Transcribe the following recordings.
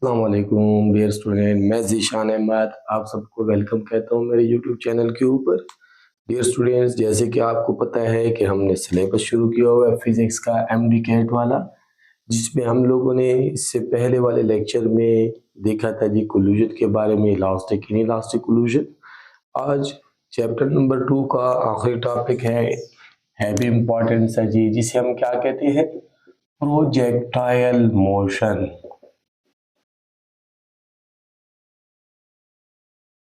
अस्सलामुअलैकुम dear student, मैं ज़ीशान अहमद आप सबको वेलकम कहता हूँ मेरे यूट्यूब चैनल के ऊपर। डियर स्टूडेंट्स, जैसे कि आपको पता है कि हमने सिलेबस शुरू किया हुआ है फिज़िक्स का एमडी कैट वाला, जिसमें हम लोगों ने इससे पहले वाले लेक्चर में देखा था जी कोल्यूशन के बारे में, इलास्टिक इनइलास्टिक कोल्यूशन। आज चैप्टर नंबर 2 का आखिरी टॉपिक है भी इम्पोर्टेंट है जी, जिसे हम क्या कहते हैं, projectile motion.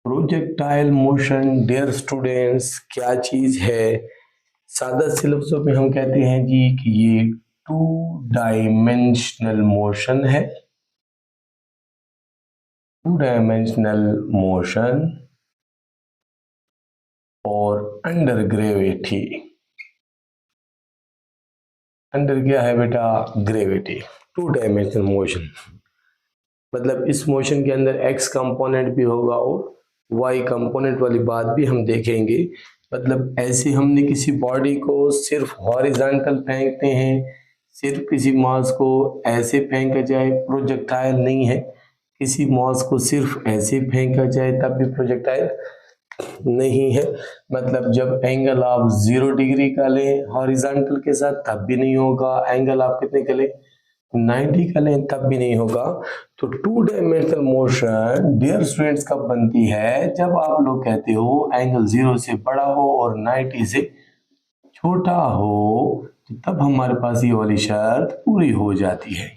Projectile motion dear students क्या चीज है? सादा सिलबसों में हम कहते हैं जी कि ये 2 डायमेंशनल मोशन है। 2 डायमेंशनल मोशन और अंडर ग्रेविटी। अंडर क्या है बेटा? ग्रेविटी। 2 डायमेंशनल मोशन मतलब इस मोशन के अंदर एक्स कंपोनेंट भी होगा और वाई कंपोनेंट वाली बात भी हम देखेंगे। मतलब ऐसे हमने किसी बॉडी को सिर्फ हॉरिजॉन्टल फेंकते हैं, सिर्फ किसी मास को ऐसे फेंका जाए प्रोजेक्टाइल नहीं है, किसी मास को सिर्फ ऐसे फेंका जाए तब भी प्रोजेक्टाइल नहीं है। मतलब जब एंगल आप 0 डिग्री का लें हॉरिजॉन्टल के साथ तब भी नहीं होगा, एंगल आप कितने का लें 90 का लें तब भी नहीं होगा। तो 2 डायमेंशनल मोशन डियर स्टूडेंट्स कब बनती है? जब आप लोग कहते हो एंगल 0 से बड़ा हो और 90 से छोटा हो, तो तब हमारे पास ये वाली शर्त पूरी हो जाती है।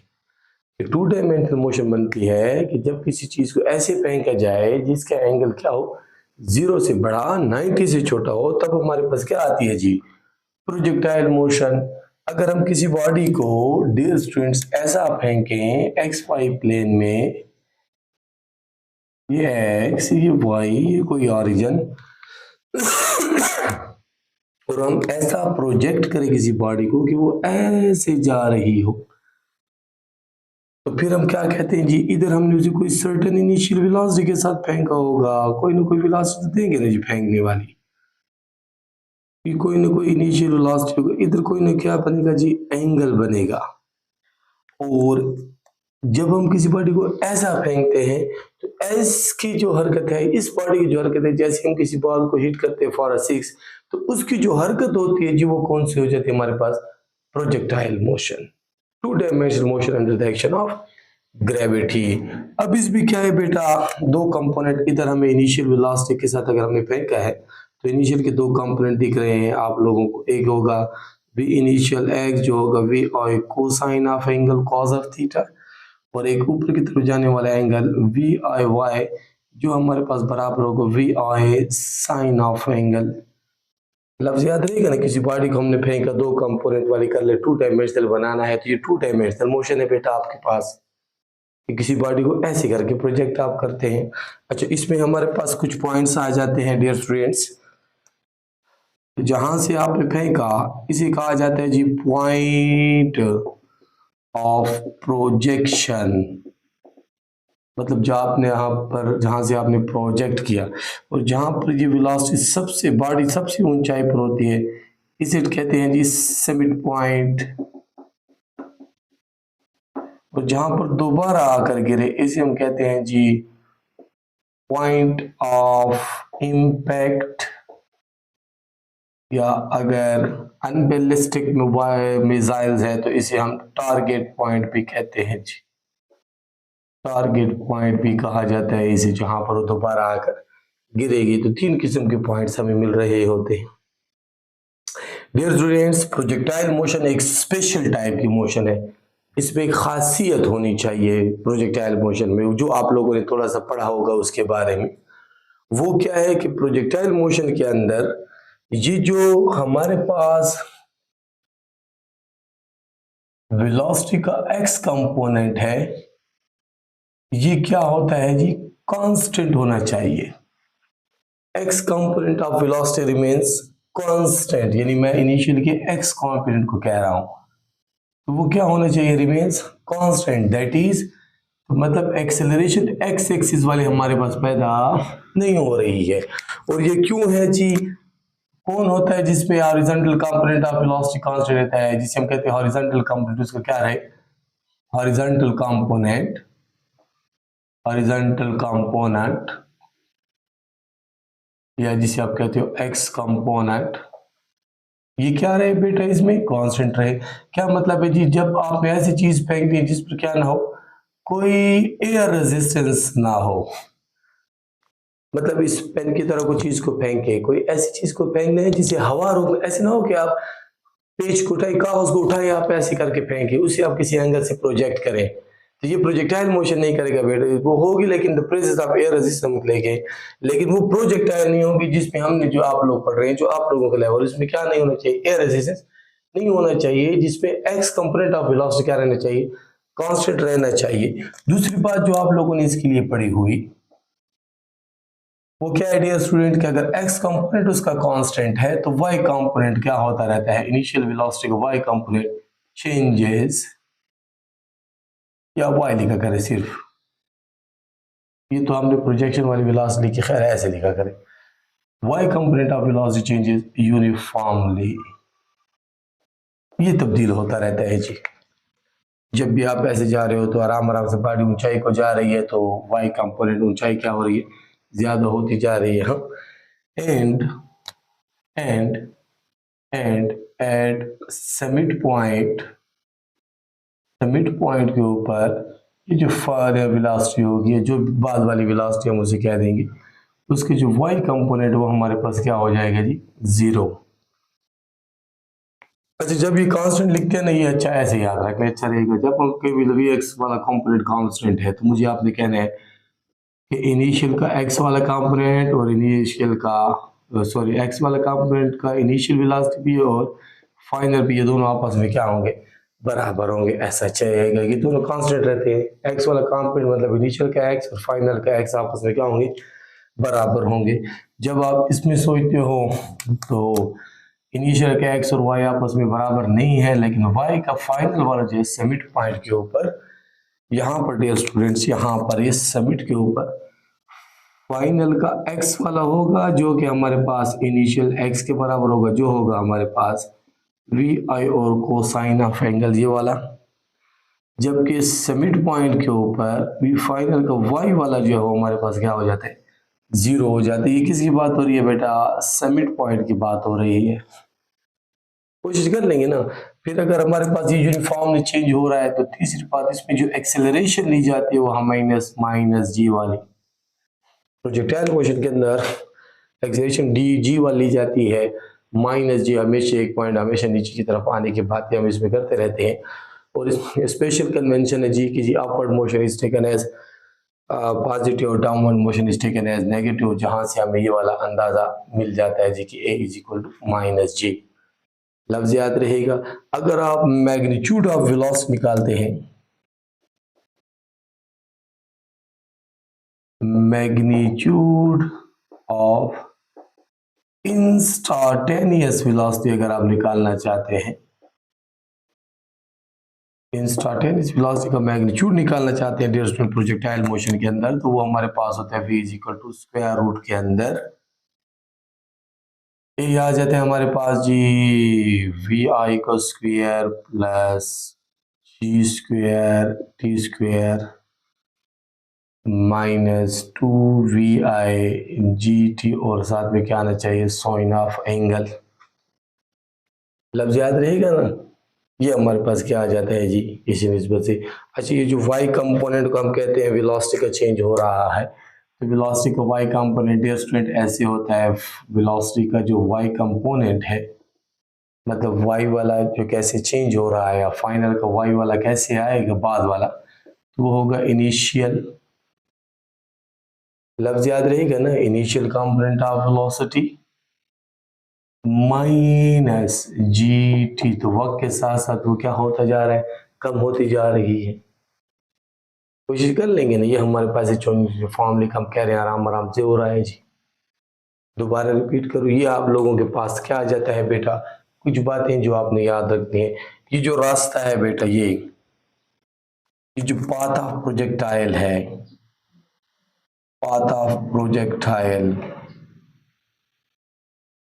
2 डायमेंशनल मोशन बनती है कि जब किसी चीज को ऐसे फेंका जाए जिसका एंगल क्या हो, 0 से बड़ा 90 से छोटा हो, तब हमारे पास क्या आती है जी? Projectile motion. अगर हम किसी बॉडी को डियर स्टूडेंट्स ऐसा फेंकें एक्स वाई प्लेन में, ये एक्स ये वाई ये कोई ऑरिजन, और हम ऐसा प्रोजेक्ट करें किसी बॉडी को कि वो ऐसे जा रही हो, तो फिर हम क्या कहते हैं जी? इधर हमने उसे कोई सर्टेन इनिशियल वेलोसिटी के साथ फेंका होगा, कोई ना कोई वेलोसिटी देंगे ना जी फेंकने वाली, कि कोई ना कोई इनिशियल वेलोसिटी होगा, इधर कोई ना क्या बनेगा जी? एंगल बनेगा। और जब हम किसी बॉडी को ऐसा फेंकते हैं तो एस की जो हरकत है, इस बॉडी की जो हरकत है, जैसे हम किसी बॉल को हिट करते हैं फॉर अ 6, तो उसकी जो हरकत होती है जी वो कौन सी हो जाती है हमारे पास? Projectile motion. 2 dimensional motion under the action of gravity. अब इसमें क्या है बेटा? 2 कंपोनेंट, इधर हमें इनिशियल वेलोसिटी के साथ अगर हमने फेंका है तो इनिशियल के 2 कंपोनेंट दिख रहे हैं आप लोगों को। एक होगा वी इनिशियल एक्स जो होगा वी और cosine of angle cos of theta, और एक ऊपर की तरफ जाने वाला एंगल वी आई वाई जो हमारे पास बराबर होगा V I sine of angle. लफ्ज याद रहेगा ना? किसी बॉडी को हमने फेंका, 2 कंपोनेंट वाली कर ले, 2 डायमेंशनल बनाना है, तो ये 2 डायमेंशनल मोशन है बेटा आपके पास। किसी बॉडी को ऐसे करके प्रोजेक्ट आप करते हैं। अच्छा, इसमें हमारे पास कुछ पॉइंट्स आ जाते हैं डियर स्टूडेंट्स। जहां से आपने फेंका इसे कहा जाता है जी पॉइंट ऑफ प्रोजेक्शन। मतलब जो आपने यहाँ पर जहां से आपने प्रोजेक्ट किया और जहां पर ये वेलोसिटी सबसे बॉडी सबसे ऊंचाई पर होती है, इसे कहते हैं जी समिट पॉइंट। और जहां पर दोबारा आकर गिरे इसे हम कहते हैं जी पॉइंट ऑफ इम्पैक्ट, या अगर अनबैलिस्टिक मिसाइल्स है तो इसे हम टारगेट पॉइंट भी कहते हैं जी। टारगेट पॉइंट भी कहा जाता है इसे, जहां पर वो दोबारा आकर गिरेगी। तो 3 किस्म के पॉइंट्स हमें मिल रहे होते हैं। डियर स्टूडेंट्स, प्रोजेक्टाइल मोशन एक स्पेशल टाइप की मोशन है। इसमें एक खासियत होनी चाहिए प्रोजेक्टाइल मोशन में, जो आप लोगों ने थोड़ा सा पढ़ा होगा उसके बारे में। वो क्या है कि प्रोजेक्टाइल मोशन के अंदर ये जो हमारे पास वेलोसिटी का एक्स कंपोनेंट है, ये क्या होता है जी? कांस्टेंट होना चाहिए। X component of velocity remains constant, यानी मैं इनिशियल के एक्स कंपोनेंट को कह रहा हूं, तो वो क्या होना चाहिए? Remains constant. दैट इज मतलब एक्सेलरेशन एक्स एक्सिस वाले हमारे पास पैदा नहीं हो रही है। और ये क्यों है जी? कौन होता है जिसपे horizontal component of velocity constant रहता है, जिसे हम कहते हैं हॉरिजॉन्टल कंपोनेंट? उसका क्या है? हॉरिजॉन्टल कंपोनेंट हॉरिजॉन्टल कंपोनेंट या जिसे आप कहते हो एक्स कंपोनेंट, ये क्या रहे बेटा, इसमें कांस्टेंट रहे। क्या मतलब है जी, जब आप ऐसी चीज फेंक दें जिस पर क्या ना हो, कोई एयर रेजिस्टेंस ना हो, मतलब इस पेन की तरह कोई चीज को फेंके, कोई ऐसी चीज को फेंक दें जिसे हवा रोक, ऐसे ना हो कि आप पेज को उठाए, कागज को उठाए, आप ऐसे करके फेंके, उसे आप किसी एंगल से प्रोजेक्ट करें, तो ये प्रोजेक्टाइल मोशन नहीं करेगा बेटा, वो होगी लेकिन the presence of air resistance लेके, लेकिन वो प्रोजेक्टाइल नहीं होगी जिसमें हमने, जो आप लोग पढ़ रहे हैं, जो आप लोगों का लेवल, इसमें क्या नहीं होना चाहिए, एयर रेजिस्टेंस नहीं होना चाहिए, जिसमें एक्स कंपोनेंट ऑफ वेलोसिटी क्या रहना चाहिए, कांस्टेंट रहना चाहिए। दूसरी बात जो आप लोगों ने इसके लिए पढ़ी हुई, वो क्या है डियर स्टूडेंट, कि अगर x कंपोनेंट उसका कांस्टेंट है तो y कंपोनेंट क्या होता रहता है, इनिशियल वेलोसिटी का y कंपोनेंट चेंजेस, या y लिखा करें सिर्फ, ये तो हमने प्रोजेक्शन वाली वेलोसिटी लिखी, खैर ऐसे लिखा करें, y component of velocity changes uniformly, ये तब्दील होता रहता है जी। जब भी आप ऐसे जा रहे हो तो आराम आराम से गाड़ी ऊंचाई को जा रही है तो y कंपोनेंट ऊंचाई क्या हो रही है, ज्यादा होती जा रही है। And and and at summit point के ऊपर ये जो फार वेलोसिटी होगी, जो बाद वाली वेलोसिटी हम उसे कह देंगे, उसके जो y कंपोनेंट वो हमारे पास क्या हो जाएगा जी, 0। अच्छा, जब ये कांस्टेंट लिखते हैं ना, ये अच्छा ऐसे याद रखना अच्छा रहेगा, जब हम कभी भी x वाला कंपोनेंट कांस्टेंट है तो मुझे आपने कहना है कि इनिशियल का x वाला कंपोनेंट और इनिशियल का सॉरी x वाला कंपोनेंट का इनिशियल वेलोसिटी भी और फाइनल भी, ये दोनों आपस में क्या होंगे, बराबर होंगे, ऐसा चाहिएगा, ये दोनों कांस्टेंट रहते हैं, x वाला कंपोनेंट मतलब इनिशियल का x और फाइनल का x आपस में क्या होंगे, बराबर होंगे। जब आप इसमें सोचते हो तो इनिशियल का x और y आपस में बराबर नहीं है, लेकिन y का फाइनल वाला जो है समिट पॉइंट के ऊपर, यहाँ पर डियर स्टूडेंट्स, यहाँ पर ये समिट के ऊपर फाइनल का x वाला होगा, जो कि हमारे पास इनिशियल x के बराबर होगा, जो होगा हमारे पास वी आई और कोसाइन ऑफ एंगल ये वाला, जबकि समिट पॉइंट के ऊपर वी फाइनल का y वाला जो है हमारे पास क्या हो जाता है, 0 हो जाता है। ये किसकी बात हो रही है बेटा, समिट पॉइंट की बात हो रही है। कोशिश कर लेंगे ना। फिर अगर हमारे पास ये यूनिफॉर्म चेंज हो रहा है तो तीसरी बात, इसमें जो एक्सेलरेशन ली जाती है वो हम माइनस जी वाली, प्रोजेक्टाइल मोशन के अंदर एक्सेलरेशन डी जी वाली ली जाती है, माइनस जी हमेशा एक पॉइंट हमेशा नीचे की तरफ आने की बातें हम इसमें करते रहते हैं। और इसमें स्पेशल कन्वेंशन है जी कि जी upward motion is taken as positive और downward motion is taken as negative, जहां से हमें ये वाला अंदाजा मिल जाता है जी कि ए इज इक्वल टू माइनस जी। लफ्ज याद रहेगा। अगर आप मैग्नीट्यूड ऑफ वेलोसिटी निकालते हैं, मैग्नीट्यूड ऑफ इंस्टांटेनियस वेलोसिटी अगर आप निकालना चाहते हैं, इंस्टांटेनियस वेलोसिटी का मैग्नीट्यूड निकालना चाहते हैं डियर स्टूडेंट प्रोजेक्टाइल मोशन के अंदर, तो वो हमारे पास होता है v is equal to square root के अंदर ये आ जाते हैं हमारे पास जी, वी आई का square plus g square t square minus 2vi g t, और साथ में क्या आना चाहिए, साइन ऑफ एंगल। लफ्ज याद रहेगा ना, ये हमारे पास क्या आ जाता है जी, इसी निस्बत से। अच्छा, ये जो y कंपोनेंट को हम कहते हैं वेलोसिटी का चेंज हो रहा है, तो वेलोसिटी का y कंपोनेंट डियर स्टूडेंट ऐसे होता है, वेलोसिटी का जो y कंपोनेंट है, मतलब y वाला जो कैसे चेंज हो रहा है, या फाइनल का y वाला कैसे आएगा बाद वाला, तो वो होगा इनिशियल, लफ्ज याद रहेगा ना, initial component of velocity minus G T, तो वक्त के साथ साथ वो क्या होता जा रहा है, कम होती जा रही है। कोशिश कर लेंगे ना, ये हमारे पास फॉर्मूले हम कह रहे हैं आराम आराम से हो रहा है जी। दोबारा रिपीट करो, ये आप लोगों के पास क्या आ जाता है बेटा, कुछ बातें जो आपने याद रखनी है। ये जो रास्ता है बेटा, ये जो पाथ ऑफ प्रोजेक्टाइल है, पाथ ऑफ प्रोजेक्टाइल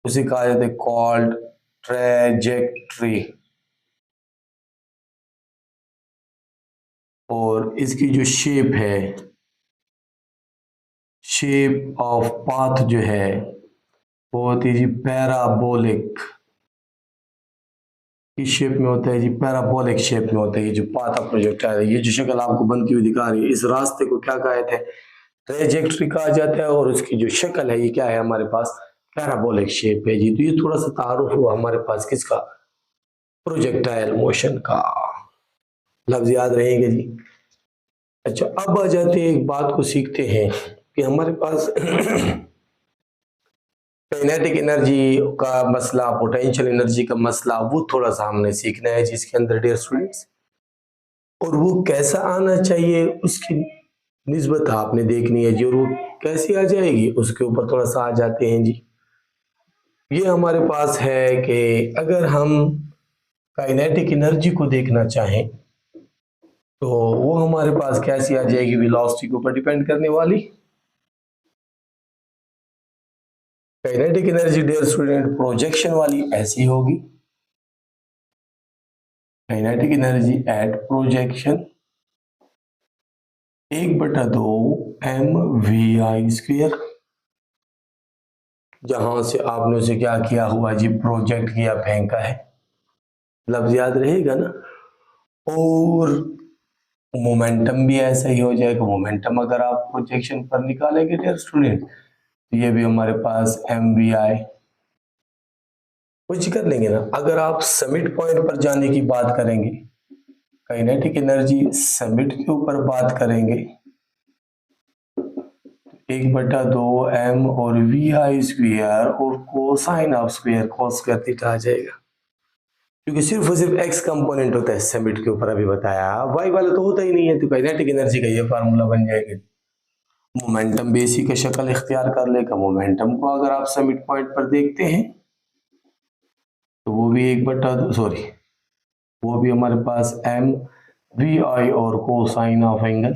उसे कहा जाता है कॉल्ड ट्रेजेक्ट्री, और इसकी जो शेप है शेप ऑफ पाथ जो है वो होती है जी पैराबोलिक। किस शेप में होता है जी? पैराबोलिक शेप में होता है। ये जो पाथ ऑफ प्रोजेक्टाइल है, ये जो शक्ल आपको बनती हुई दिखा रही है, इस रास्ते को क्या कहते हैं? ट्रेजेक्ट्री कहा जाता है। और उसकी जो शक्ल है ये क्या है हमारे पास? पैराबोलिक शेप है जी। तो ये थोड़ा सा तारुफ हुआ हमारे पास किसका? प्रोजेक्टाइल मोशन का। लफ्ज याद रहेंगे जी। अच्छा, अब आ जाते हैं, एक बात को सीखते हैं कि हमारे पास काइनेटिक एनर्जी का मसला, पोटेंशियल एनर्जी का मसला, वो थोड़ा सा हमने सीखना है जिसके अंदर डियर स्टूडेंट्स। और वो कैसा आना चाहिए उसकी निस्बत आपने देखनी है जी। और वो कैसी आ जाएगी उसके ऊपर थोड़ा सा आ जाते हैं जी। ये हमारे पास है कि अगर हम काइनेटिक एनर्जी को देखना चाहें तो वो हमारे पास कैसी आ जाएगी? वेलोसिटी के ऊपर डिपेंड करने वाली। Kinetic energy dear student projection वाली ऐसी होगी। Kinetic energy at projection 1/2 mv² जहां से आपने उसे क्या किया हुआ जी? प्रोजेक्ट किया, फेंका है। लफ्ज याद रहेगा ना। और मोमेंटम भी ऐसा ही हो जाएगा। मोमेंटम अगर आप प्रोजेक्शन पर निकालेंगे डियर स्टूडेंट तो ये भी हमारे पास mvi कुछ कर लेंगे ना। अगर आप समिट पॉइंट पर जाने की बात करेंगे, काइनेटिक एनर्जी समिट के ऊपर बात करेंगे, 1/2 m और vi² और cosine of square cos square theta आ जाएगा। क्योंकि सिर्फ और सिर्फ एक्स कंपोनेंट होता है समिट के ऊपर, अभी बताया। वाई वाला तो होता ही नहीं है। तो काइनेटिक एनर्जी का ये फार्मूला बन जाएगा। मोमेंटम भी इसी का शक्ल इख्तियार कर लेगा। मोमेंटम को अगर आप समिट पॉइंट पर देखते हैं तो वो भी 1/2, सॉरी, वो भी हमारे पास mvi और कोसाइन ऑफ एंगल।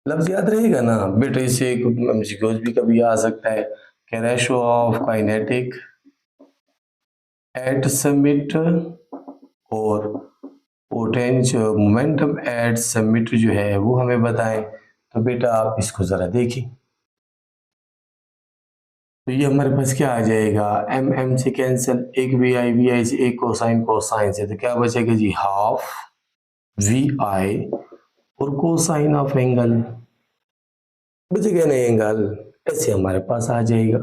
लफ्ज याद रहेगा ना बेटा। इसे एमसीक्यूज भी कभी आ सकता है कि ratio of kinetic at summit और पोटेंशियल मोमेंटम एट समिट जो है वो हमें बताएं। तो बेटा आप इसको जरा देखिए। तो ये हमारे पास क्या आ जाएगा? एम से कैंसिल, एक वी आई से, एक कोसाइन से, तो क्या बचेगा जी? हाफ वी आई और कोसाइन ऑफ एंगल बचेगा नहीं एंगल। ऐसे हमारे पास आ जाएगा।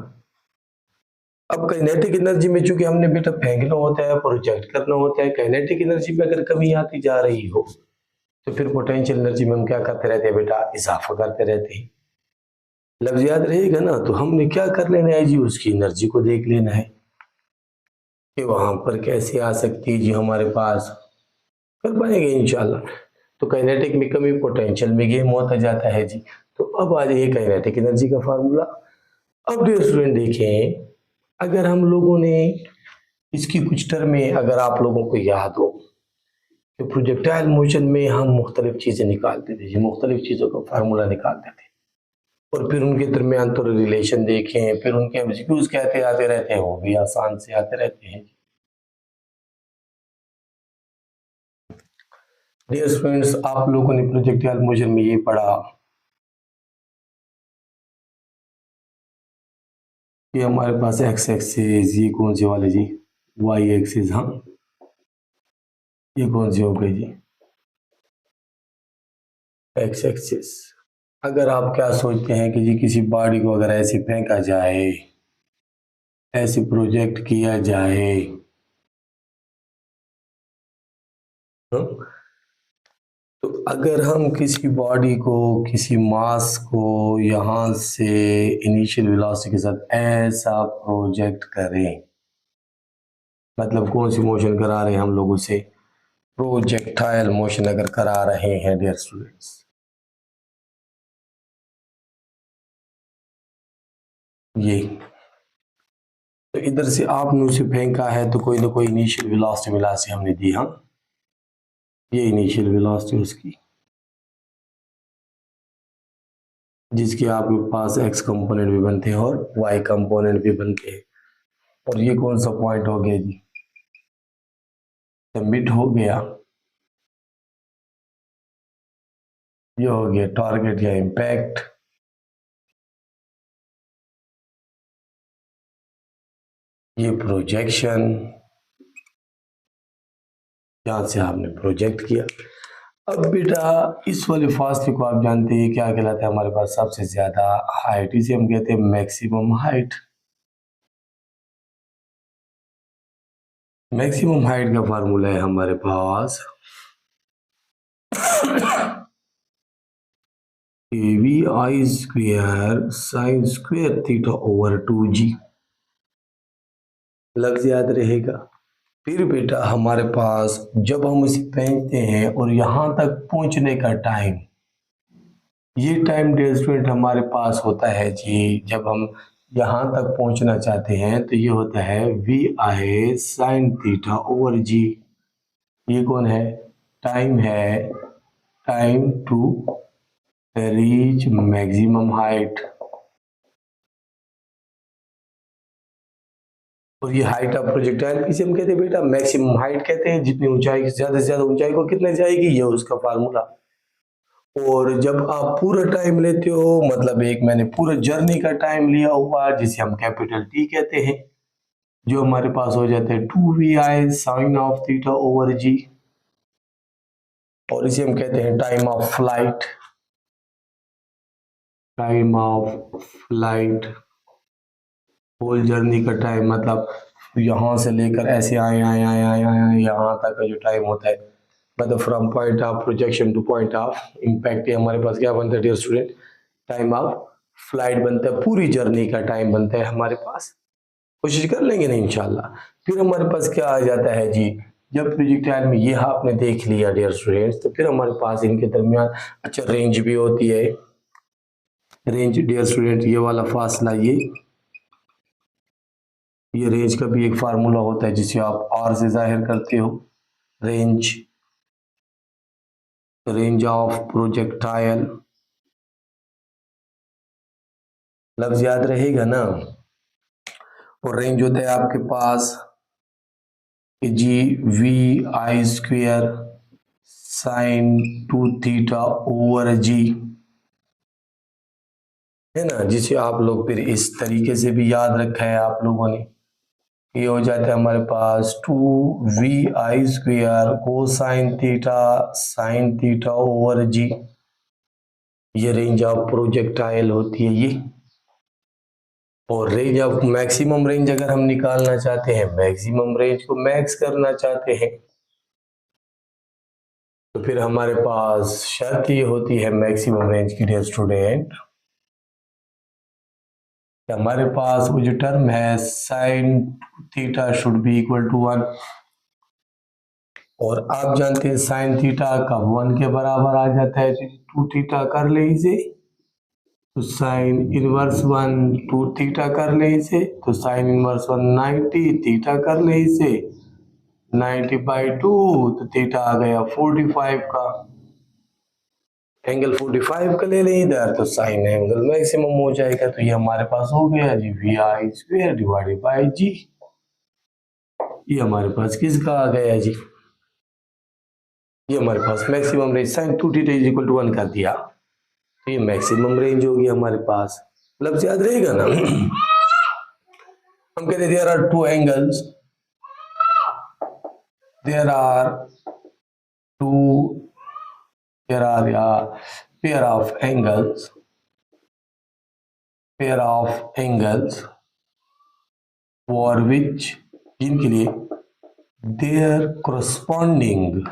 अब काइनेटिक एनर्जी में चूंकि हमने बेटा फेंकना होता है, प्रोजेक्ट करना होता है, काइनेटिक एनर्जी में अगर कमी आती जा रही हो तो फिर पोटेंशियल एनर्जी में हम क्या करते रहते हैं बेटा? इजाफा करते रहते हैं। लफ्ज याद रहेगा ना। तो हमने क्या कर लेना है जी? उसकी एनर्जी को देख लेना है कि वहां पर कैसे आ सकती है जी हमारे पास। कर पाएंगे इंशाल्लाह। तो काइनेटिक में कमी, पोटेंशियल में गेम होता जाता है जी। तो अब आ जाइए काइनेटिक एनर्जी का फार्मूला। अब डियर स्टूडेंट देखें, अगर हम लोगों ने इसकी कुछ टर्में अगर आप लोगों को याद हो तो प्रोजेक्टाइल मोशन में हम मुख्तलिफ चीज़ें निकालते थे, मुख्तलिफ चीज़ों का फार्मूला निकालते थे और फिर उनके दरमियान थोड़े रिलेशन देखें, फिर उनके एमसीक्यूज कहते आते रहते हैं, वो भी आसान से आते रहते हैं। डियर स्टूडेंट्स, आप लोगों ने प्रोजेक्टाइल मोशन में ये पढ़ा कि हमारे पास एक्स एक्सिस, ये कौन सी वाले जी? Y axis. हाँ, ये कौन सी हो गई जी? X axis. अगर आप क्या सोचते हैं कि जी किसी बॉडी को अगर ऐसे फेंका जाए, ऐसे प्रोजेक्ट किया जाए, हाँ? तो अगर हम किसी बॉडी को, किसी मास को यहाँ से इनिशियल वेलोसिटी के साथ ऐसा प्रोजेक्ट करें, मतलब कौन सी मोशन करा रहे हैं हम लोग उसे? प्रोजेक्टाइल मोशन अगर करा रहे हैं डियर स्टूडेंट्स, ये तो इधर से आपने उसे फेंका है तो कोई ना कोई इनिशियल वेलोसिटी मिला से हमने दी। हाँ, ये इनिशियल वेलोसिटी उसकी, जिसके आपके पास एक्स कंपोनेंट भी बनते हैं और वाई कंपोनेंट भी बनते हैं। और ये कौन सा पॉइंट हो गया जी? सबमिट हो गया। ये हो गया टारगेट या इम्पैक्ट। ये प्रोजेक्शन, यहाँ से आपने प्रोजेक्ट किया। अब बेटा इस वाले फासले को आप जानते हैं क्या कहलाता है हमारे पास सबसे ज्यादा हाइट, इसे हम कहते हैं मैक्सिमम हाइट। मैक्सिमम हाइट का फार्मूला है हमारे पास AVI square sine square theta over 2G। लफ्ज याद रहेगा। फिर बेटा हमारे पास जब हम इसे पहनते हैं और यहाँ तक पहुँचने का टाइम, ये टाइम डियर स्टूडेंट हमारे पास होता है जी, जब हम यहाँ तक पहुँचना चाहते हैं तो ये होता है VI sine theta over G। ये कौन है? टाइम है, time to reach maximum height. और ये हाइट ऑफ प्रोजेक्टाइल किसे हम कहते हैं बेटा? मैक्सिमम हाइट कहते हैं। जितनी ऊंचाई ज्यादा से ज्यादा ऊंचाई को कितने जाएगी, ये उसका फार्मूला। और जब आप पूरा टाइम लेते हो, मतलब एक मैंने पूरा जर्नी का टाइम लिया हुआ जिसे हम कैपिटल T कहते हैं, जो हमारे पास हो जाता है 2VI sine of theta over G। और इसे हम कहते हैं time of flight. Time of flight, whole journey का टाइम, मतलब यहाँ से लेकर ऐसे आए आए आए आए आए यहाँ तक का जो टाइम होता है, मतलब from point of projection to point of impact, ये हमारे पास क्या बनता है dear student? Time of flight बनता है। पूरी जर्नी का टाइम बनता है हमारे पास। कोशिश कर लेंगे ना इंशाल्लाह। फिर हमारे पास क्या आ जाता है जी, जब प्रोजेक्टाइल में ये आपने देख लिया डियर स्टूडेंट्स, तो फिर हमारे पास इनके दरमियान अच्छा रेंज भी होती है। रेंज डियर स्टूडेंट ये वाला फासला, ये रेंज का भी एक फार्मूला होता है जिसे आप R से जाहिर करते हो। रेंज, रेंज ऑफ प्रोजेक्टाइल, लफ्ज याद रहेगा ना। और रेंज होता है आपके पास GVI square sine 2 theta over G, है ना, जिसे आप लोग फिर इस तरीके से भी याद रखा है आप लोगों ने। ये हो जाता है हमारे पास 2VI square cosine theta sine theta over G। ये रेंज ऑफ प्रोजेक्टाइल होती है ये। और रेंज ऑफ मैक्सिमम रेंज अगर हम निकालना चाहते हैं, मैक्सिमम रेंज को मैक्स करना चाहते हैं, तो फिर हमारे पास शर्त ये होती है मैक्सिमम रेंज की डियर स्टूडेंट, हमारे पास वो जो टर्म है sine theta should be equal to 1। और आप जानते हैं साइन थीटा कब 1 के बराबर आ जाता है? 2 थीटा कर ले इसे, तो साइन इनवर्स 1 2 थीटा कर ले इसे, तो साइन इनवर्स 1 90, थीटा कर ले इसे 90/2, तो थीटा आ गया 45 का। एंगल 45 का ले लें इधर, तो साइन एंगल मैक्सिमम हो जाएगा। तो ये हमारे पास हो गया जी VI square divided by G। ये हमारे पास किसका आ गया जी? ये हमारे पास maximum range sine 2 theta is equal to 1 कर दिया, तो ये मैक्सिमम रेंज होगी हमारे पास। लफ्ज याद रहेगा ना। हम कहते हैं there are two angles, there are two, there are या pair of angles, pair of angles for which, जिनके लिए देयर corresponding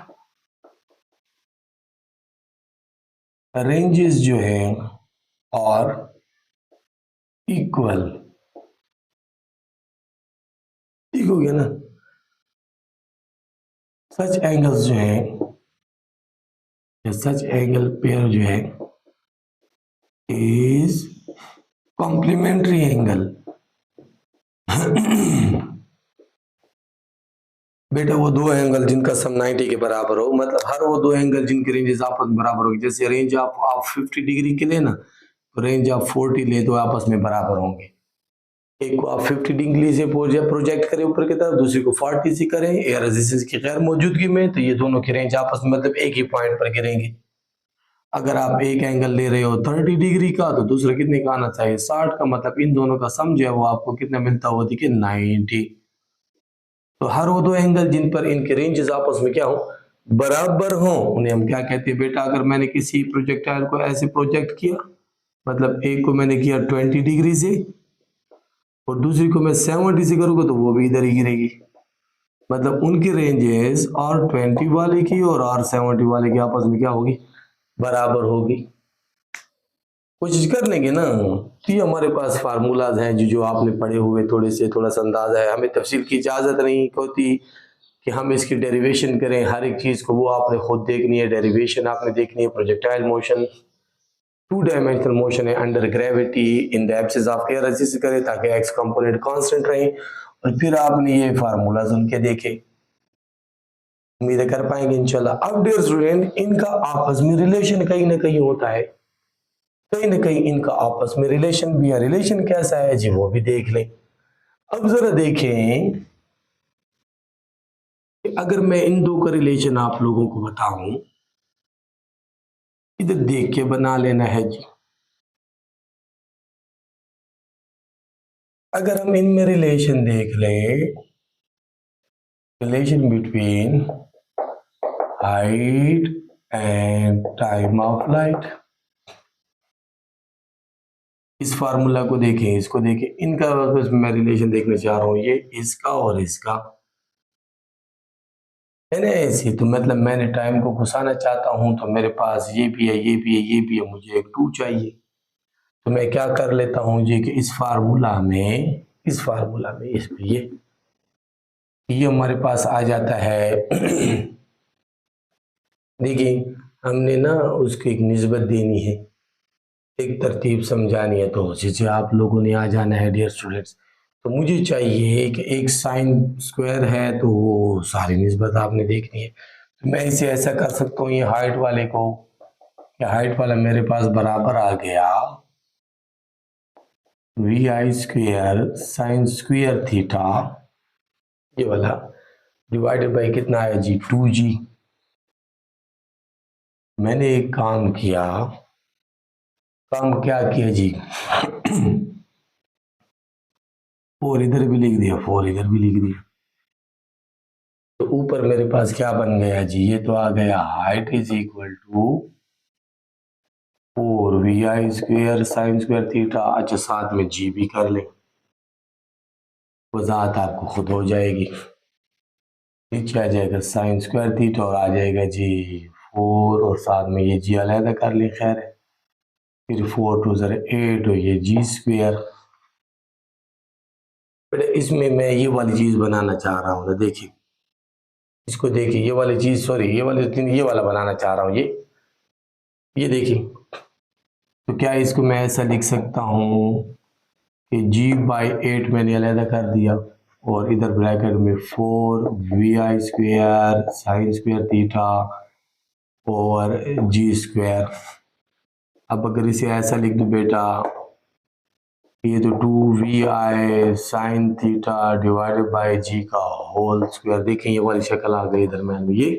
रेंजेस जो है और इक्वल, ठीक हो गया ना। सच एंगल्स जो है, सच एंगल पेयर जो है इज कॉम्प्लीमेंट्री एंगल। बेटा वो दो एंगल जिनका सम 90 के बराबर हो, मतलब हर वो दो एंगल जिनकी रेंजेस आपस में बराबर होगी। जैसे रेंज आप 50 डिग्री के ले ना, तो रेंज आप 40 ले तो आपस में बराबर होंगे। एक को आप 50 डिग्री से प्रोजेक्ट करें ऊपर की तरफ, दूसरी को 40 से करें एयर रेजिस्टेंस की गैर मौजूदगी में, तो ये दोनों की रेंज आपस में मतलब एक ही पॉइंट पर गिरेंगे। अगर आप एक एंगल ले रहे हो 30 डिग्री का, तो दूसरा कितने का आना चाहिए? 60 का। मतलब इन दोनों का सम जो है वो आपको कितना मिलता हुआ देखिए 90। तो हर वो दो एंगल जिन पर इनके रेंजेस आपस में क्या हो, बराबर हो, उन्हें हम क्या कहते हैं बेटा? अगर मैंने किसी प्रोजेक्टाइल को ऐसे प्रोजेक्ट किया, मतलब एक को मैंने किया 20 डिग्री से और दूसरी को मैं 70 से करूंगा तो वो भी इधर ही गिरेगी। मतलब उनकी रेंजेस और 20 वाले की और 70 वाले की आपस में क्या होगी? बराबर होगी। कोशिश कर लेंगे ना। तो ये हमारे पास फार्मूलाज हैं जो आपने पढ़े हुए, थोड़े से थोड़ा सा अंदाजा है। हमें तफसील की इजाज़त नहीं होती कि हम इसकी डेरिवेशन करें, हर एक चीज़ को वो आपने खुद देखनी है, डेरिवेशन आपने देखनी है। प्रोजेक्टाइल मोशन 2 डायमेंशनल मोशन है under gravity in the absence of air, अच्छे से करें ताकि एक्स कंपोनेंट कांस्टेंट रहे। और फिर आपने ये फार्मूलाज उनके देखे, उम्मीद कर पाएंगे इंशाल्लाह। अब डियर स्टूडेंट, इनका आपस में रिलेशन कहीं ना कहीं होता है, कहीं ना कहीं इनका आपस में रिलेशन भी है। रिलेशन कैसा है जी, वो भी देख लें। अब जरा देखें कि अगर मैं इन दो का रिलेशन आप लोगों को बताऊं, इधर देख के बना लेना है जी। अगर हम इनमें रिलेशन देख लें, relation between height and time of light, इस फार्मूला को देखें, इसको देखें, इनका मैं रिलेशन देखना चाह रहा हूं, ये इसका और इसका है ना ऐसे। तो मतलब मैंने टाइम को घुसाना चाहता हूं तो मेरे पास ये भी है, ये भी है, ये भी है, मुझे एक 2 चाहिए। तो मैं क्या कर लेता हूं जी कि इस फार्मूला में, इसमें ये हमारे पास आ जाता है। देखिए, हमने ना उसको एक निस्बत देनी है, एक तरतीब समझानी है। तो जैसे आप लोगों ने आ जाना है डियर स्टूडेंट्स, तो मुझे चाहिए कि एक साइन स्क्वायर है तो वो सारी निस्बत आपने देखनी है। तो मैं इसे ऐसा कर सकता हूँ, ये हाइट वाले को, ये हाइट वाला मेरे पास बराबर आ गया V I square sine square theta, ये वाला डिवाइडेड बाई कितना है जी, 2g। मैंने एक काम किया, काम क्या किया जी? 4 इधर भी लिख दिया, 4 इधर भी लिख दिया। तो ऊपर मेरे पास क्या बन गया जी? ये तो आ गया height is equal to 4 V I square sine square theta. अच्छा, साथ में जी भी कर ले, वजाहत आपको खुद हो जाएगी। नीचे आ जाएगा साइन स्क्वायर थीटा और आ जाएगा जी 4, और साथ में ये जी अलहदा कर ले, खैर है। फिर 4 टू ज़रा 8 और ये जी स्क्वेयर। बेटा इसमें मैं ये वाली चीज़ बनाना चाह रहा हूँ ना, देखिए इसको देखिए, ये वाली चीज़, सॉरी ये वाला बनाना चाह रहा हूँ। ये देखिए, तो क्या इसको मैं ऐसा लिख सकता हूँ कि g/8 मैंने अलहदा कर दिया और इधर ब्रैकेट में 4 V I square sine square theta और जी स्क्वेयर। अब अगर इसे ऐसा लिख दूं बेटा, ये तो 2 v I sine theta divided by g का होल स्क्वायर। देखें ये वाली शक्ल आ गई दरम्यान में ये।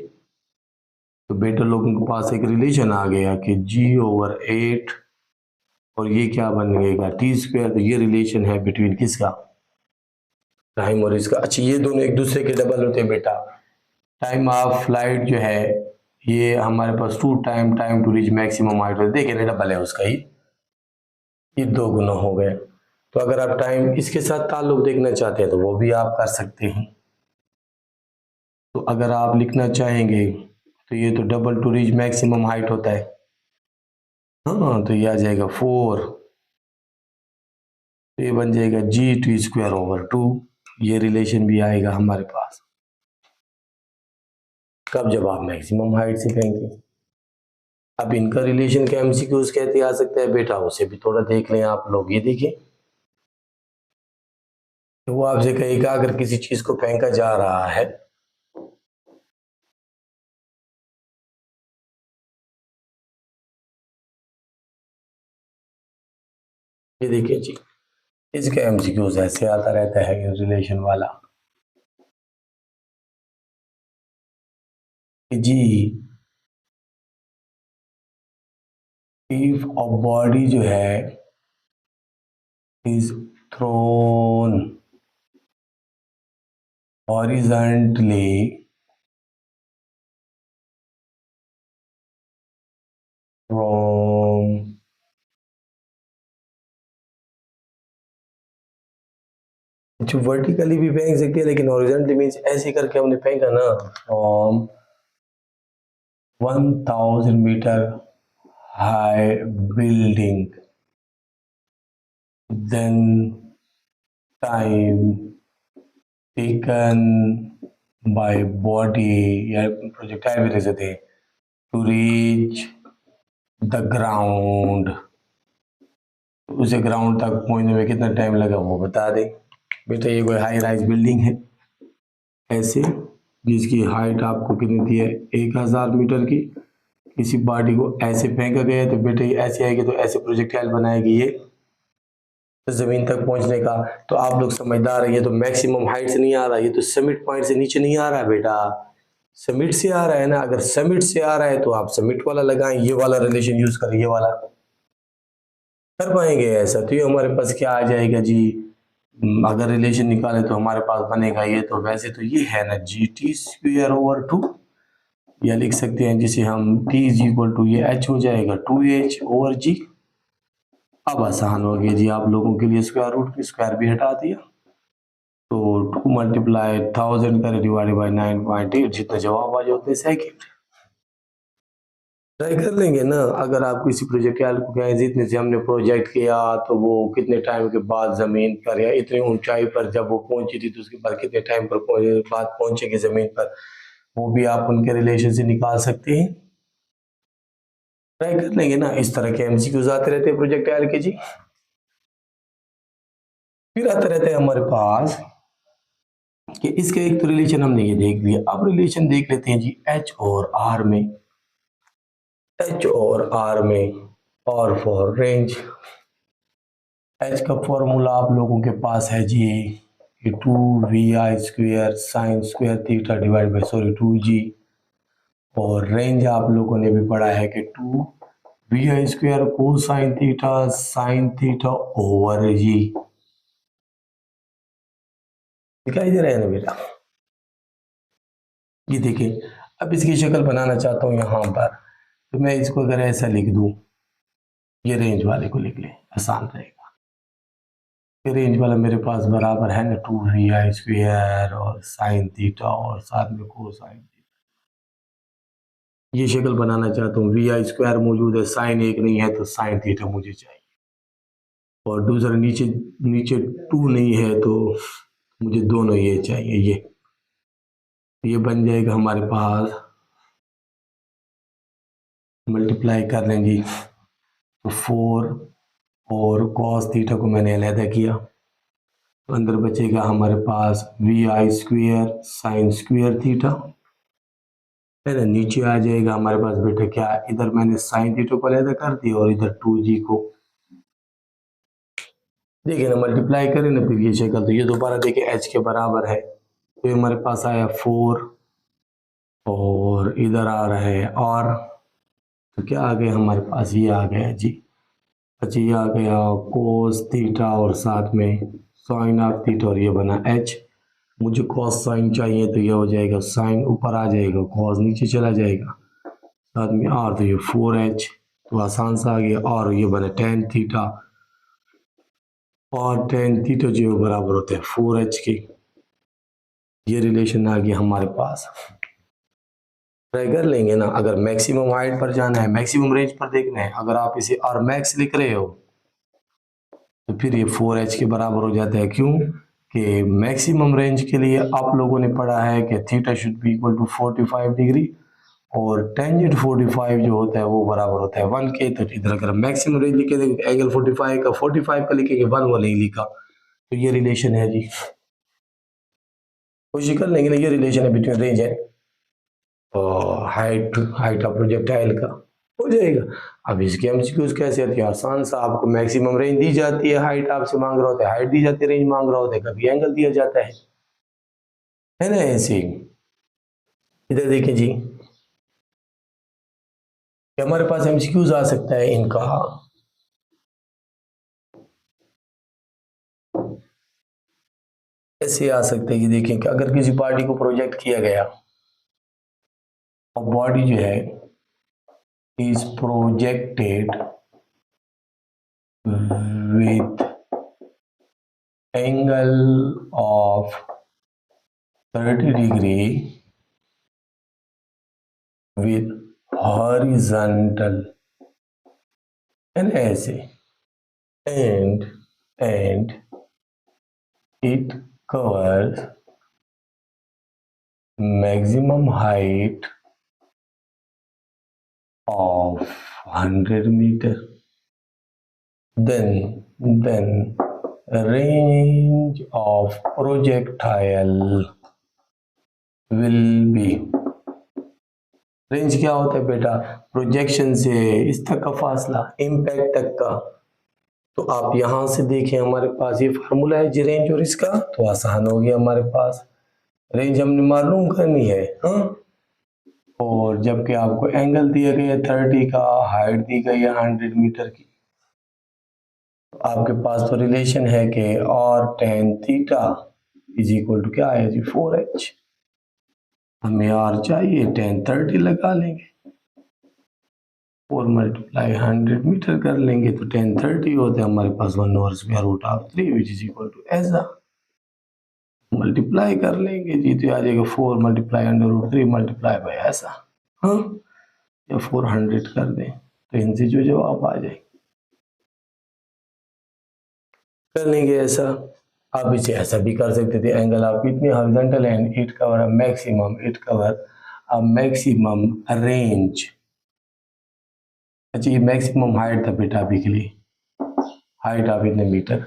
तो बेटा लोगों के पास एक रिलेशन आ गया कि g/8 और ये क्या बन गएगा टी स्क्वायर। तो ये रिलेशन है बिटवीन किसका? टाइम और इसका। अच्छा, ये दोनों एक दूसरे के डबल होते हैं बेटा। टाइम ऑफ फ्लाइट जो है ये हमारे पास 2 time to reach maximum height, देखिए ना डबल है उसका ही, ये 2 गुना हो गए। तो अगर आप टाइम इसके साथ ताल्लुक देखना चाहते हैं तो वो भी आप कर सकते हैं। तो अगर आप लिखना चाहेंगे तो ये तो double two reach maximum height होता है, हाँ, तो ये आ जाएगा 4, तो ये बन जाएगा g² / 2। ये रिलेशन भी आएगा हमारे पास कब? जब आप मैक्सिमम हाइट से कहेंगे। अब इनका रिलेशन का एमसीक्यूज कहते आ सकता है बेटा, उसे भी थोड़ा देख लें आप लोग। ये देखिए, तो वो आपसे कहेगा अगर किसी चीज को फेंका जा रहा है, ये देखिए जी, इसका एमसीक्यूज ऐसे आता रहता है रिलेशन वाला कि जी इफ अ बॉडी जो है इज थ्रोन horizontally from जो वर्टिकली भी फेंक सकते हैं, लेकिन हॉरिजॉन्टली मींस ऐसे करके हमने फेंका ना, from 1000 metre high building, then time taken by body या प्रोजेक्टाइल भी दे सकते हैं टू रीच द ग्राउंड, उसे ग्राउंड तक पहुंचने में कितना टाइम लगा वो बता दें। बेटा ये कोई हाई राइज बिल्डिंग है ऐसे, जिसकी हाइट आपको कितनी दी है 1000 मीटर की, किसी बॉडी को ऐसे फेंका गया तो बेटा ये ऐसे आएगी, तो ऐसे प्रोजेक्टाइल बनाएगी ये जमीन तक पहुंचने का। तो आप लोग समझदार है, ये तो मैक्सिमम हाइट से नहीं आ रहा, ये तो समिट पॉइंट से नीचे नहीं आ रहा है बेटा, समिट से आ रहा है ना। अगर समिट से आ रहा है तो आप समिट वाला लगाएं, ये वाला रिलेशन यूज करें, ये वाला कर पाएंगे ऐसा। तो ये हमारे पास क्या आ जाएगा जी, अगर रिलेशन निकाले तो हमारे पास बनेगा ये, तो वैसे तो ये है ना जी टी स्क्वेयर ओवर 2, या लिख सकते हैं जिसे हम टी इज इक्वल टू ये एच हो जाएगा 2h ओवर जी। अब आसान हो गया जी आप लोगों के लिए, स्क्वायर रूट की स्क्वायर भी हटा दिया, तो 2 मल्टीप्लाई 1000 करें डिवाइडेड बाई 9.8, जितना जवाब आ जाए उतने सेकेंड। ट्राई कर लेंगे ना। अगर आप किसी प्रोजेक्टाइल को कहें जितने से हमने प्रोजेक्ट किया तो वो कितने टाइम के बाद ज़मीन पर या इतनी ऊंचाई पर जब वो पहुंची थी तो उसके बाद कितने टाइम पर बाद पहुंचेगी ज़मीन पर, वो भी आप उनके रिलेशन से निकाल सकते हैं। ट्राई कर लेंगे ना। इस तरह के एमसीक्यूज आते रहते हैं प्रोजेक्टाइल के जी। फिर आते रहते हैं हमारे पास कि इसके एक तो रिलेशन हमने ये देख लिया, अब रिलेशन देख लेते हैं जी एच और आर में। एच और आर में, और फॉर रेंज, एच का फॉर्मूला आप लोगों के पास है जी, ये 2vi square sine square theta divide by 2g, और रेंज आप लोगों ने भी पढ़ा है कि 2vi square cosine theta sine theta over g. दिखाई दे रहा है ना बेटा, ये देखिए। अब इसकी शक्ल बनाना चाहता हूँ यहाँ पर, तो मैं इसको अगर ऐसा लिख दूँ, ये रेंज वाले को लिख लें, आसान रहेगा। ये रेंज वाला मेरे पास बराबर है ना 2vi स्क्वेयर और साइन थीटा और साथ में कोसाइन थीटा। ये शक्ल बनाना चाहता हूँ, vi स्क्वायर मौजूद है, साइन एक नहीं है, तो साइन थीटा मुझे चाहिए, और दूसरा नीचे नीचे 2 नहीं है तो मुझे दोनों ये चाहिए। ये बन जाएगा हमारे पास, मल्टीप्लाई कर लें जी, तो 4 और कॉस थीटा को मैंने अलहदा किया, तो अंदर बचेगा हमारे पास vi square sine square theta है ना। नीचे आ जाएगा हमारे पास बेटा क्या, इधर मैंने साइन थीटा को अलहदा कर दिया और इधर 2g को, देखिए ना मल्टीप्लाई करें ना, फिर ये शक्ल, तो ये दोबारा देखिए h के बराबर है, तो ये हमारे पास आया 4 और इधर आ रहा है और, तो क्या आ गया हमारे पास, ये आ गया जी। अच्छा ये आ गया कोस थीटा और साथ में साइन ऑफ थीटा, और ये बना h। मुझे कॉस साइन चाहिए तो ये हो जाएगा साइन ऊपर आ जाएगा, कॉस नीचे चला जाएगा, साथ में r, तो ये 4h, तो आसान सा आ गया। और ये बना टेन थीटा, और टेन थीटा जो बराबर होता है 4h के। ये रिलेशन आ गया हमारे पास। ट्राई कर लेंगे ना। अगर मैक्सिमम हाइट पर जाना है, मैक्सिमम रेंज पर देखना है, अगर आप इसे आर मैक्स लिख रहे हो तो फिर ये 4h के बराबर हो जाता है। क्यों कि मैक्सिमम रेंज के लिए आप लोगों ने पढ़ा है कि theta should be equal to 45 degree, और टेंजेंट 45 जो होता है वो बराबर होता है 1 के। तो इधर अगर मैक्सिमम रेंज लिखे एंगल 45 का लिखेंगे, 1 वो नहीं लिखा, तो ये रिलेशन है जी। कोशिश कर लेंगे ना, ये रिलेशन है between range and height, height of projectile का हो जाएगा। अब इसके एमसीक्यूज कैसे आती है, आसान सा। आपको मैक्सिमम रेंज दी जाती है, हाइट आपसे मांग रहा होता है, हाइट दी जाती है, रेंज मांग रहा होता है, कभी एंगल दिया जाता है ना। ऐसे इधर देखें जी, हमारे पास एमसीक्यूज आ सकता है इनका। ऐसे आ सकते हैं कि देखें कि अगर किसी बॉडी को प्रोजेक्ट किया गया और बॉडी जो है is projected with angle of 30 degree with horizontal and ऐसे and it covers maximum height of 100 meter. Then range of projectile will be, range क्या होता है बेटा? प्रोजेक्शन से इस तक का फासला, इम्पैक्ट तक का। तो आप यहां से देखें हमारे पास ये फार्मूला है जी रेंज और इसका, तो आसान हो गया हमारे पास। रेंज हमने मालूम करनी है, हाँ। और जबकि आपको एंगल दिया गया है 30 का, हाइट दी गई है 100 मीटर की, आपके पास तो रिलेशन है कि और tan theta is equal to क्या है जी 4h। हमें r चाहिए, tan 30 लगा लेंगे, 4 मल्टीप्लाई 100 मीटर कर लेंगे तो tan 30 होते हैं हमारे पास 1/√3 विच इज इक्वल टू ऐसा। मल्टीप्लाई कर लेंगे जी तो आ जाएगा 4 मल्टीप्लाई √3 मल्टीप्लाई बाय ऐसा, हाँ। या 400 कर दें तो इनसे जो जवाब आ जाए कर लेंगे ऐसा। आप इसे ऐसा भी कर सकते थे, एंगल आप इतनी horizontal and it cover maximum range. अच्छा ये मैक्सिमम हाइट था बेटा अभी के लिए, हाइट आप इतने मीटर,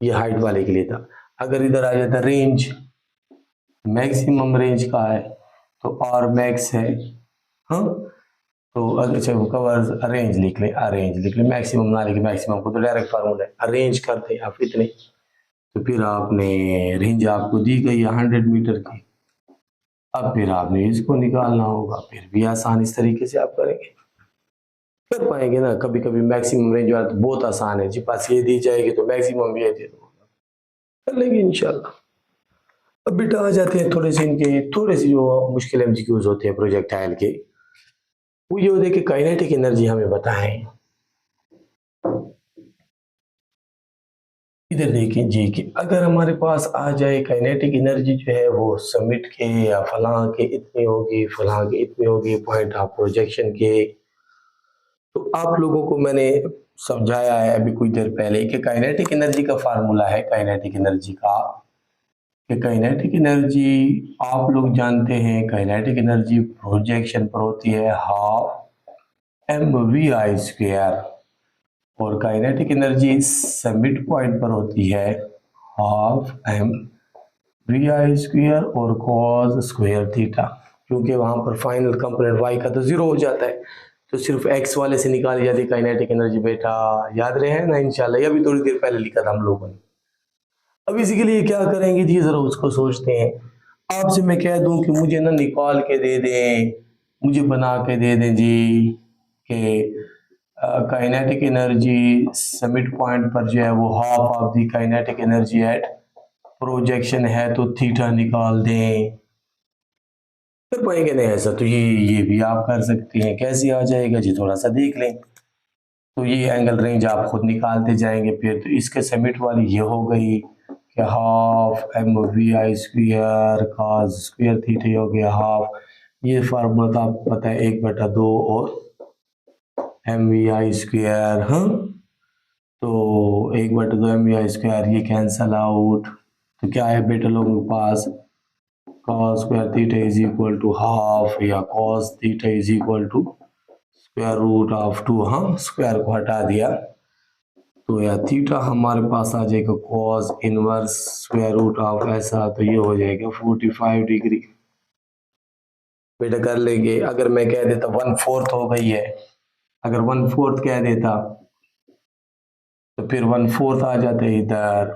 ये हाइट वाले के लिए था। अगर इधर आ जाता रेंज, मैक्सिमम रेंज का है तो और मैक्स है, हाँ। तो अच्छा कवर रेंज लिख ले, अरेंज लिख ले, मैक्सिमम ना लिखे, मैक्सिमम को तो डायरेक्ट फार्मूला है, अरेंज करते आप इतने। तो फिर आपने रेंज आपको दी गई है 100 मीटर की, अब फिर आपने इसको निकालना होगा, फिर भी आसान इस तरीके से आप करेंगे, कर पाएंगे ना। कभी कभी मैक्सिमम रेंज वाला तो बहुत आसान है जी, पास ये दी जाएगी तो मैक्सिमम भी ये दे दो, कर लेंगे इंशाल्लाह। अब बेटा आ जाते हैं थोड़े से इनके, थोड़े से जो मुश्किल एमसीक्यूज होते हैं प्रोजेक्टाइल के, वो ये होते हैं कि काइनेटिक एनर्जी हमें बताएं। इधर देखिए जी कि अगर हमारे पास आ जाए काइनेटिक एनर्जी जो है वो समिट के या फलां के इतनी होगी, फलां के इतनी होगी, पॉइंट ऑफ प्रोजेक्शन के, तो आप लोगों को मैंने समझाया है अभी कुछ देर पहले कि काइनेटिक एनर्जी का फार्मूला है, काइनेटिक एनर्जी का, कि काइनेटिक एनर्जी आप लोग जानते हैं, काइनेटिक एनर्जी प्रोजेक्शन पर होती है ½ mv² और काइनेटिक एनर्जी समिट पॉइंट पर होती है ½ mv² और cos स्क्वायर थीटा। क्योंकि वहां पर फाइनल कंपोनेंट y का तो 0 हो जाता है, तो सिर्फ x वाले से निकाली जाती है काइनेटिक एनर्जी बेटा, याद रहे ना इंशाल्लाह। ये भी थोड़ी देर पहले लिखा था हम लोगों ने। अब इसी के लिए क्या करेंगे जी, जरा उसको सोचते हैं। आपसे मैं कह दूं कि मुझे ना निकाल के दे दें, मुझे बना के दे दें जी कि काइनेटिक एनर्जी समिट पॉइंट पर जो है वो half of the kinetic energy at projection है, तो थीटा निकाल दें, कर पाएंगे नहीं ऐसा? तो ये भी आप कर सकते हैं। कैसे आ जाएगा जी, थोड़ा सा देख लें। तो ये एंगल रेंज आप खुद निकालते जाएंगे फिर। तो इसके समिट वाली ये हो गई कि ½ mv² cos स्क्वायर थीटा हो गया हाफ, ये फार्मूला तो आपको पता है 1/2 और mvi², हाँ। तो 1/2 mvi², ये कैंसल आउट, तो क्या है बेटा लोगों के पास cos square theta is equal to half, या cos theta is equal to √2, हाँ। स्क्वायर को हटा दिया तो या थीटा हमारे पास आ जाएगा cos इनवर्स √, ऐसा, तो ये हो जाएगा 45 डिग्री। बेटा कर लेंगे। अगर मैं कह देता 1/4 हो गई है, अगर 1/4 कह देता तो फिर 1/4 आ जाते इधर,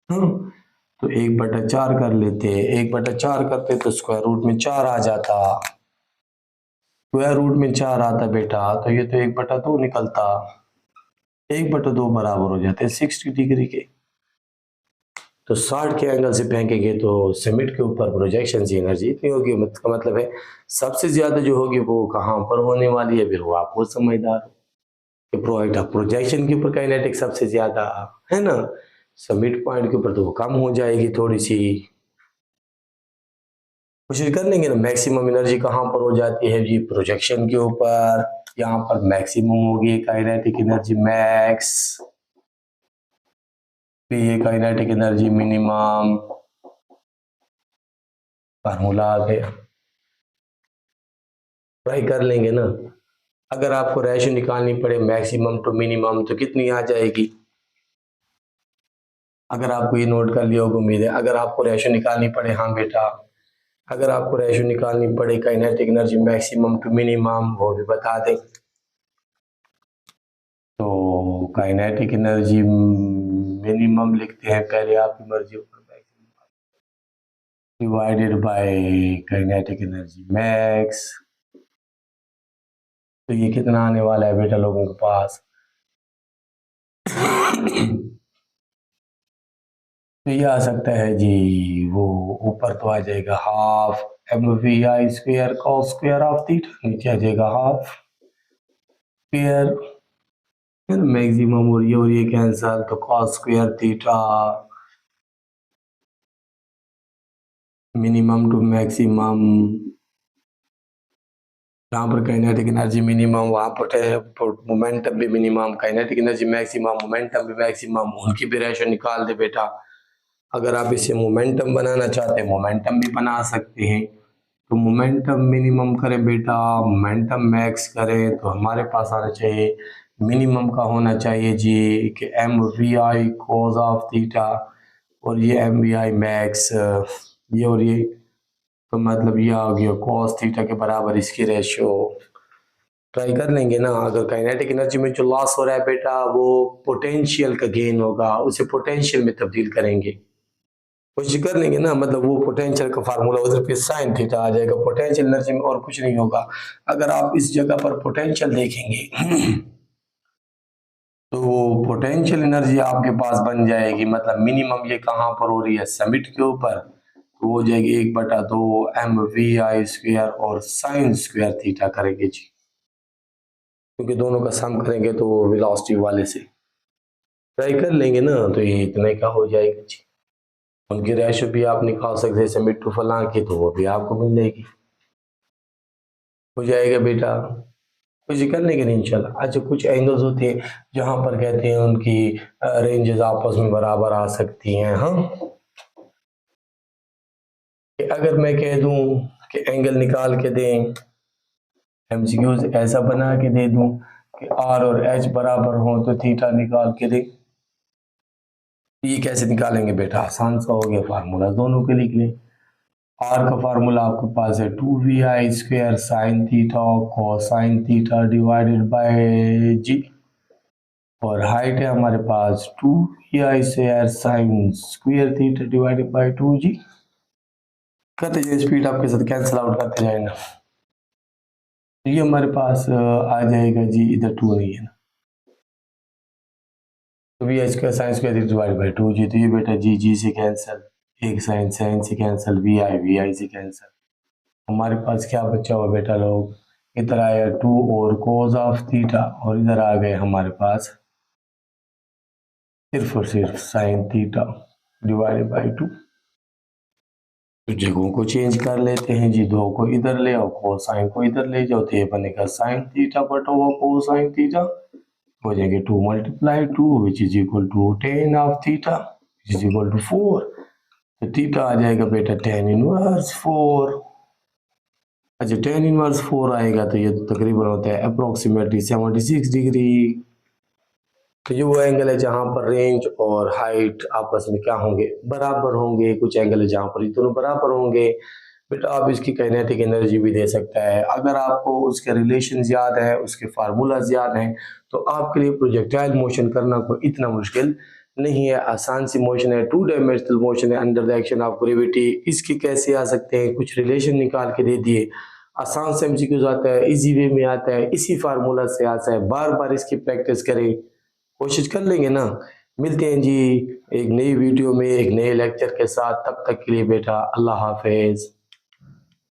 तो 1/4 कर लेते, 1/4 करते तो स्क्वायर रूट में 4 आ जाता, स्क्वायर रूट में 4 आता बेटा, तो ये तो 1/2 निकलता, 1/2 बराबर हो जाते 60 डिग्री के। तो 60 के एंगल से फेंकेंगे तो समिट के ऊपर प्रोजेक्शन की एनर्जी इतनी होगी। का मतलब है सबसे ज्यादा जो होगी वो कहाँ पर होने वाली है, फिर वो आप वो समझदार कि प्रोजेक्शन के ऊपर काइनेटिक सबसे ज्यादा है ना, समिट पॉइंट के ऊपर तो वो कम हो जाएगी थोड़ी सी। कोशिश कर लेंगे ना, मैक्सिमम एनर्जी कहाँ पर हो जाती है जी, प्रोजेक्शन के ऊपर। यहाँ पर मैक्सिमम होगी काइनेटिक एनर्जी मैक्स, ये काइनेटिक एनर्जी मिनिमम, फार्मूला आ गया। ट्राई कर लेंगे ना। अगर आपको रेशो निकालनी पड़े मैक्सिमम टू मिनिमम तो कितनी आ जाएगी, अगर आपको ये नोट कर लिया होगा उम्मीद है। अगर आपको रेशो निकालनी पड़े, हाँ बेटा, अगर आपको रेशो निकालनी पड़े kinetic energy maximum to minimum, वो भी बता दें। तो काइनेटिक एनर्जी मिनिमम लिखते हैं पहले, आपकी मर्जी ऊपर, divided by kinetic energy max. तो ये कितना आने वाला है बेटा लोगों के पास तो ये आ सकता है जी, वो ऊपर तो आ जाएगा half mvi² cos square of theta, नीचे आ जाएगा हाफ स्क्वायर मैक्सिमम, और ये कैंसल, तो cos square theta minimum to maximum. जहाँ पर काइनेटिक एनर्जी मिनिमम वहाँ पर मोमेंटम भी minimum, kinetic energy maximum, momentum भी मैक्सिमम, उनकी भी रेशो निकाल दे बेटा। अगर आप इसे मोमेंटम बनाना चाहते हैं मोमेंटम भी बना सकते हैं। तो मोमेंटम मिनिमम करें बेटा, मोमेंटम मैक्स करें तो हमारे पास आना चाहिए, मिनिमम का होना चाहिए जी कि mvi cos ऑफ थीटा, और ये mvi मैक्स, ये और ये, तो मतलब ये आ गया cos थीटा के बराबर इसकी रेशियो। ट्राई कर लेंगे ना। अगर काइनेटिक एनर्जी में जो लॉस हो रहा है बेटा वो पोटेंशियल का गेन होगा, उसे पोटेंशियल में तब्दील करेंगे। कोशिश कर लेंगे ना, मतलब वो पोटेंशियल का फार्मूला उधर पे साइन थीटा आ जाएगा, पोटेंशियल एनर्जी में और कुछ नहीं होगा। अगर आप इस जगह पर पोटेंशियल देखेंगे तो पोटेंशियल एनर्जी आपके पास बन जाएगी, मतलब मिनिमम ये कहाँ पर हो रही है, समिट के ऊपर, तो हो जाएगी 1/2 mvi² और साइन स्क्वायर थीटा करेंगे जी, क्योंकि दोनों का सम करेंगे तो वेलोसिटी वाले से ट्राई कर लेंगे ना, तो ये इतने का हो जाएगा जी। उनकी रेशो भी आप निकाल सकते हैं समिट टू फलां की, तो वो भी आपको मिल जाएगी, हो जाएगा बेटा। कुछ कर लेंगे इंशाल्लाह। अच्छा, कुछ एंगल्स होते हैं जहां पर कहते हैं उनकी रेंजेस आपस में बराबर आ सकती हैं। हाँ, कि अगर मैं कह दूं कि एंगल निकाल के दें, एमसीक्यूज ऐसा बना के दे दूं कि आर और एच बराबर हो तो थीटा निकाल के दे, ये कैसे निकालेंगे बेटा, आसान सा हो गया, फार्मूला दोनों के लिख लें। आर का फार्मूला आपके पास है 2vi² sine theta cosine theta divided by G, और हाइट है हमारे पास 2vi² sine square theta divided by 2g। करते जाए स्पीड आपके साथ कैंसिल आउट करते जाए ना, ये हमारे पास आ जाएगा जी, इधर 2 नहीं है ना, तो vi² sign square theta divided by 2g, तो ये बेटा जी से कैंसिल, एक साइन साइन से कैंसिल, vi से कैंसिल, हमारे पास क्या बचा हुआ बेटा लोग, इधर आया 2 और cos ऑफ थीटा, और इधर आ गए हमारे पास सिर्फ और सिर्फ साइन थीटा डिवाइडेड बाय 2। तो जगहों को चेंज कर लेते हैं जी, 2 को इधर ले आओ, कोसाइन को इधर ले जाओ, तो ये बनेगा साइन थीटा बटा हुआ कोसाइन थीटा, हो जाएंगे 2 × 2 which is equal to tan of theta which is equal to 4, तो थीटा आ जाएगा बेटा tan इनवर्स 4। अच्छा, tan इनवर्स 4 आएगा तो ये तो तकरीबन होता है अप्रोक्सीमेटली 76 डिग्री। तो ये वो एंगल है जहां पर रेंज और हाइट आपस में क्या होंगे, बराबर होंगे। कुछ एंगल है जहां पर ये दोनों बराबर होंगे। बेटा आप इसकी काइनेटिक एनर्जी भी दे सकता है, अगर आपको उसके रिलेशन याद है, उसके फार्मूलाज याद हैं, तो आपके लिए प्रोजेक्टाइल मोशन करना कोई इतना मुश्किल नहीं है, आसान सी मोशन है, 2 डायमेंशनल मोशन है under the action of gravity. इसके कैसे आ सकते हैं, कुछ रिलेशन निकाल के दे दिए, आसान से एमसीक्यूज आता है, इजी वे में आता है, इसी फार्मूला से आता है। बार बार इसकी प्रैक्टिस करें, कोशिश कर लेंगे ना। मिलते हैं जी एक नई वीडियो में एक नए लेक्चर के साथ, तब तक के लिए बेटा अल्लाह हाफिज।